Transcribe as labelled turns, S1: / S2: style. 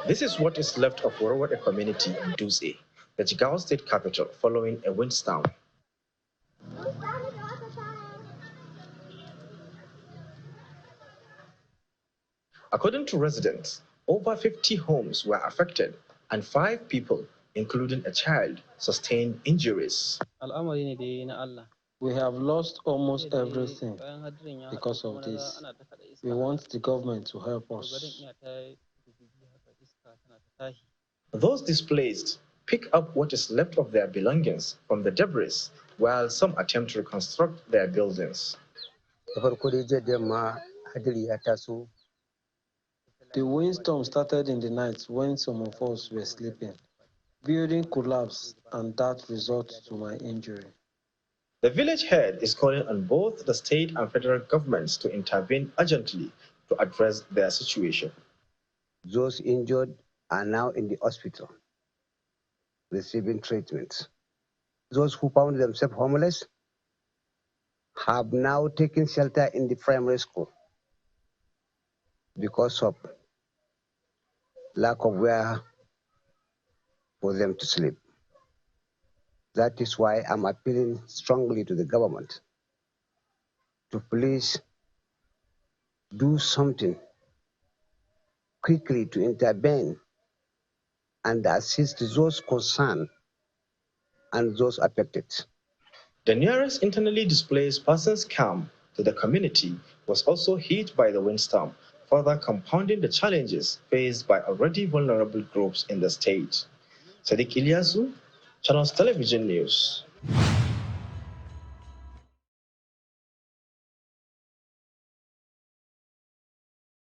S1: This is what is left of Warmade community in Dutse, the Jigawa state capital, following a windstorm. According to residents, over 50 homes were affected and 5 people, including a child, sustained injuries.
S2: We have lost almost everything because of this. We want the government to help us.
S1: Those displaced pick up what is left of their belongings from the debris, while some attempt to reconstruct their buildings.
S2: The windstorm started in the night when some of us were sleeping. Building collapsed, and that resulted to my injury.
S1: The village head is calling on both the state and federal governments to intervene urgently to address their situation.
S3: Those injured are now in the hospital receiving treatment. Those who found themselves homeless have now taken shelter in the primary school because of lack of where for them to sleep. That is why I'm appealing strongly to the government to please do something quickly to intervene and assist those concerned and those affected.
S1: The nearest internally displaced persons camp to the community was also hit by the windstorm, further compounding the challenges faced by already vulnerable groups in the state. Sadiq Ilyasu, Channels Television News.